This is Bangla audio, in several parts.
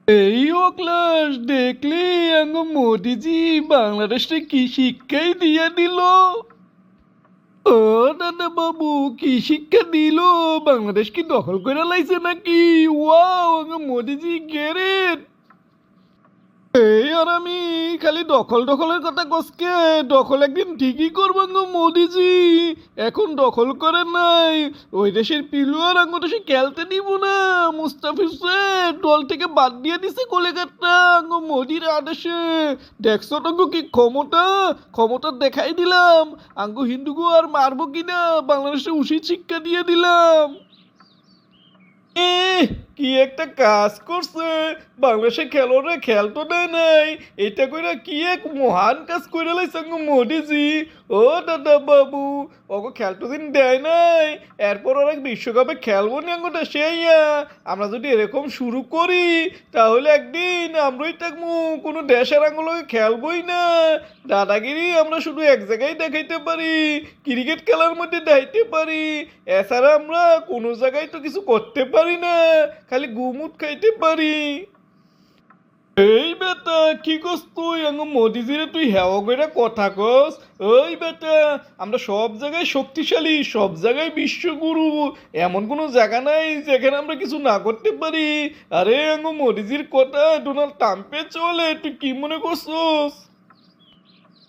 এই অক্লাস দেখলি আঙ্গ মোদিজি বাংলাদেশে কি শিক্ষাই দিয়ে দিল। ও দাদা বাবু, কি শিক্ষা দিল? বাংলাদেশ কি দখল করে লাইছে নাকি? ওয়াও, আঙ্গ মোদিজি গেরেট। এই আর আমি খালি দখল দখলের কথা কসকে, দখল একদিন ঠিকই করবো গো মোদিজি। এখন দখল করে নাই, ওই দেশের পিলুয়ার আঙ্গ দেশে খেলতে দিব না। মুস্তাফিজের দল থেকে বাদ দিয়ে দিছে কলেকাতা আঙ্গ মোদির আদেশে। দেখছো তো গো কি ক্ষমতা, ক্ষমতা দেখাই দিলাম। আঙ্গ হিন্দুগো আর মারবো কিনা বাংলাদেশে উচিত শিক্ষা দিয়ে দিলাম। কি একটা কাজ করছে, বাংলাদেশে খেলোয়াড়রা খেলতো দেয় নাই। এটা কইরা কি এক মহান কাজ করে লাইছে গো মোদিজি। ও দাদা বাবু, ওকে খেলতো দিন দেয় নাই, এরপর ওরা বিশ্বকাপে খেলবো নি আঙ্গুটা সেইয়া। আমরা যদি এরকম শুরু করি তাহলে একদিন আমরাই থাকবো, কোনো দেশের আঙ্গুলকে খেলবোই না। দাদাগিরি আমরা শুধু এক জায়গায় দেখাইতে পারি, ক্রিকেট খেলার মধ্যে দেখাইতে পারি। এছাড়া আমরা কোনো জায়গায় তো কিছু করতে পারি না, খালি গুমুট খাইতে পারি। এই বেটা কি কস তুই আঙ্গ মোদিজিরে তুই হেওয়া করে কথা কস? ওই বেটা, আমরা সব জায়গায় শক্তিশালী, সব জায়গায় বিশ্বগুরু। এমন কোনো জায়গা নাই যেখানে আমরা কিছু না করতে পারি। আরে আঙ্গ মোদিজির কথা ডোনাল্ড ট্রাম্পে চলে, তুই কি মনে করছস?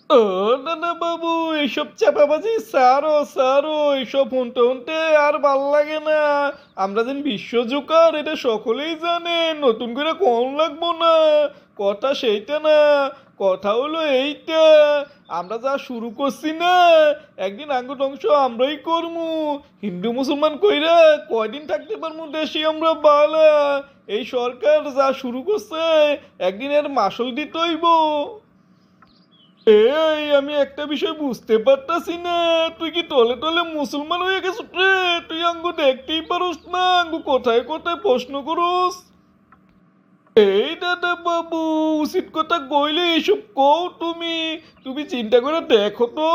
ও দাদা বাবু, এইসব চাপাবাজি সারো সারো, এইসব শুনতে শুনতে আর ভাল লাগে না। আমরা যেন বিশ্বজোকার এটা সকলেই জানে, নতুন করে কোন লাগবো না। কথা সেইটা না, কথা হলো এইটা, আমরা যা শুরু করছি না, একদিন আঙ্গুর ধ্বংস আমরাই করমু। হিন্দু মুসলমান কইরা কয়দিন থাকতে পারমু দেশে আমরা বালা। এই সরকার যা শুরু করছে একদিন এর মাসল দিতে হইব। এই আমি একটা বিষয় বুঝতে পারতাছি না, তুই কি তলে তলে মুসলমান হয়ে গেছিস রে? তুই আঙ্গু দেখতেই পারোস না, আঙ্গু কোথায় কোথায় প্রশ্ন করস। এই দাদা বাবু, উচিত কথা কইলে এইসব কও তুমি। তুমি চিন্তা করে দেখো তো,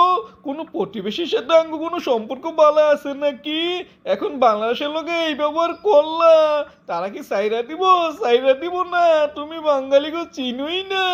কোনো প্রতিবেশীর সাথে আঙ্গু কোনো সম্পর্ক ভালো আছে নাকি? এখন বাংলাদেশের লোকে এই ব্যবহার করলা, তারা কি সাইরা দিব? সাইরা দিব না, তুমি বাঙালিকে চিনোই না।